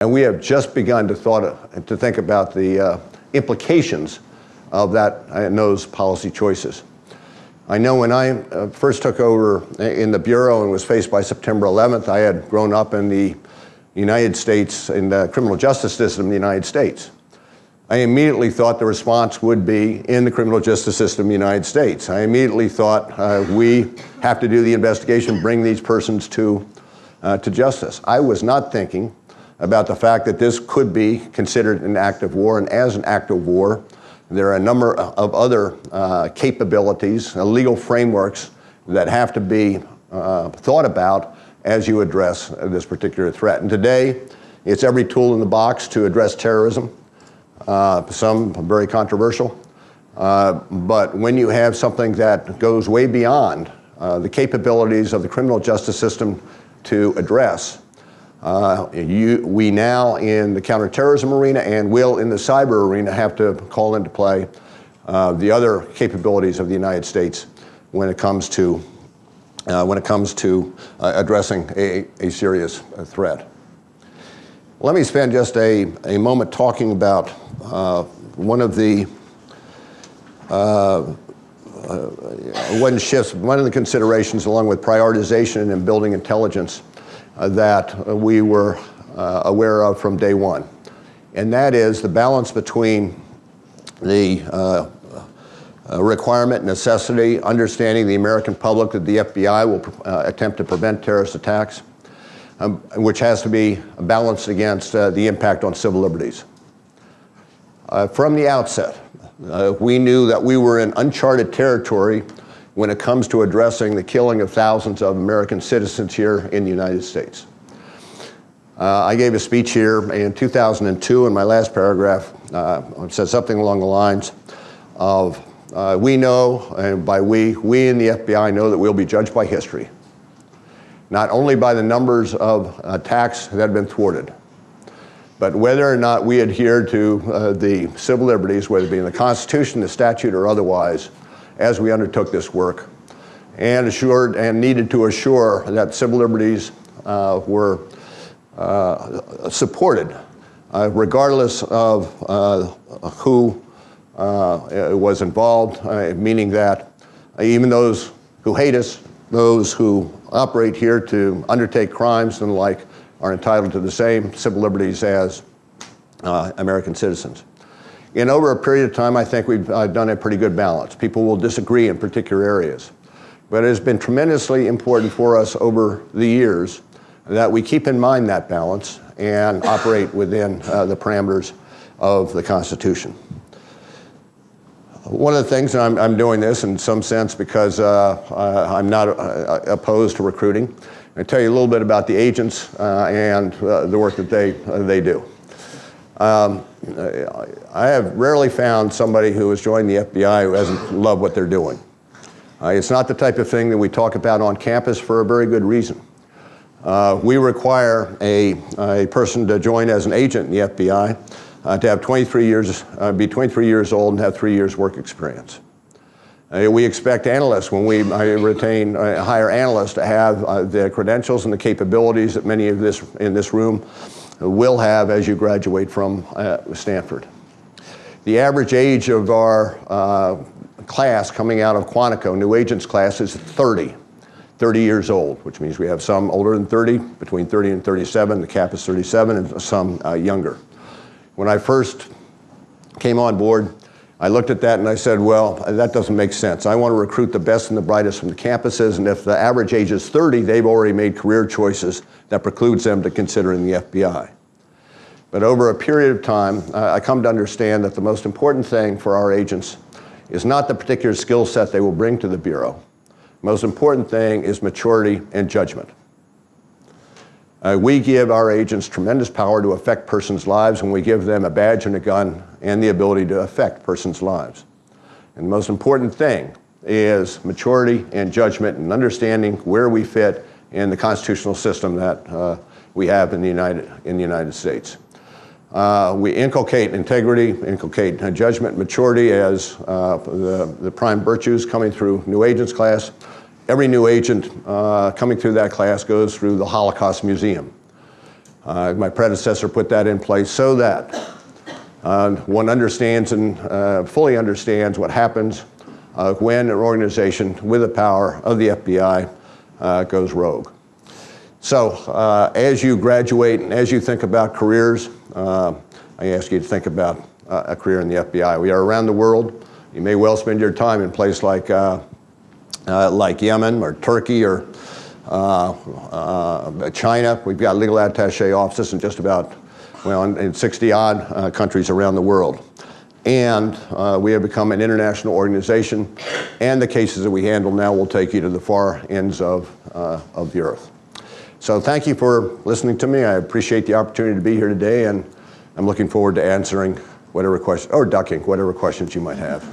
And we have just begun to think about the implications of those policy choices. I know when I first took over in the Bureau and was faced by September 11th, I had grown up in the United States, in the criminal justice system in the United States. I immediately thought the response would be in the criminal justice system in the United States. I immediately thought we have to do the investigation, bring these persons to justice. I was not thinking about the fact that this could be considered an act of war, and as an act of war, there are a number of other capabilities, legal frameworks that have to be thought about as you address this particular threat. And today, it's every tool in the box to address terrorism. Some very controversial, but when you have something that goes way beyond the capabilities of the criminal justice system to address, we now in the counterterrorism arena and will in the cyber arena have to call into play the other capabilities of the United States when it comes to addressing a serious threat. Let me spend just a moment talking about one of the considerations, along with prioritization and building intelligence, that we were aware of from day one. And that is the balance between the requirement, necessity, understanding the American public that the FBI will attempt to prevent terrorist attacks, which has to be balanced against the impact on civil liberties. From the outset, we knew that we were in uncharted territory when it comes to addressing the killing of thousands of American citizens here in the United States. I gave a speech here in 2002, and my last paragraph said something along the lines of, we know, and by we in the FBI know that we'll be judged by history, not only by the numbers of attacks that have been thwarted, but whether or not we adhere to the civil liberties, whether it be in the Constitution, the statute, or otherwise, as we undertook this work, and needed to assure that civil liberties were supported, regardless of who was involved, meaning that even those who hate us, those who operate here to undertake crimes and the like, are entitled to the same civil liberties as American citizens. In over a period of time, I think we've done a pretty good balance. People will disagree in particular areas, but it has been tremendously important for us over the years that we keep in mind that balance and operate within the parameters of the Constitution. One of the things, and I'm doing this in some sense because I'm not opposed to recruiting. I'll tell you a little bit about the agents and the work that they do. I have rarely found somebody who has joined the FBI who hasn't loved what they're doing. It's not the type of thing that we talk about on campus for a very good reason. We require a person to join as an agent in the FBI to have 23 years, be 23 years old and have 3 years work experience. We expect analysts, when we hire analysts, to have the credentials and the capabilities that many of in this room will have as you graduate from Stanford. The average age of our class coming out of Quantico, new agents class, is 30 years old, which means we have some older than 30, between 30 and 37, the cap is 37, and some younger. When I first came on board, I looked at that and I said, well, that doesn't make sense. I want to recruit the best and the brightest from the campuses, and if the average age is 30, they've already made career choices that precludes them to considering the FBI. But over a period of time, I come to understand that the most important thing for our agents is not the particular skill set they will bring to the Bureau. The most important thing is maturity and judgment. We give our agents tremendous power to affect persons' lives when we give them a badge and a gun and the ability to affect persons' lives. And the most important thing is maturity and judgment and understanding where we fit in the constitutional system that we have in the United States. We inculcate integrity, inculcate judgment, maturity as the prime virtues coming through new agents class. Every new agent coming through that class goes through the Holocaust Museum. My predecessor put that in place so that one understands and fully understands what happens when an organization with the power of the FBI goes rogue. So as you graduate and as you think about careers, I ask you to think about a career in the FBI. We are around the world. You may well spend your time in a place like Yemen or Turkey or China. We've got legal attaché offices in just about, well, in 60-odd countries around the world. And we have become an international organization, and the cases that we handle now will take you to the far ends of the earth. So thank you for listening to me. I appreciate the opportunity to be here today, and I'm looking forward to answering whatever questions, or ducking whatever questions you might have.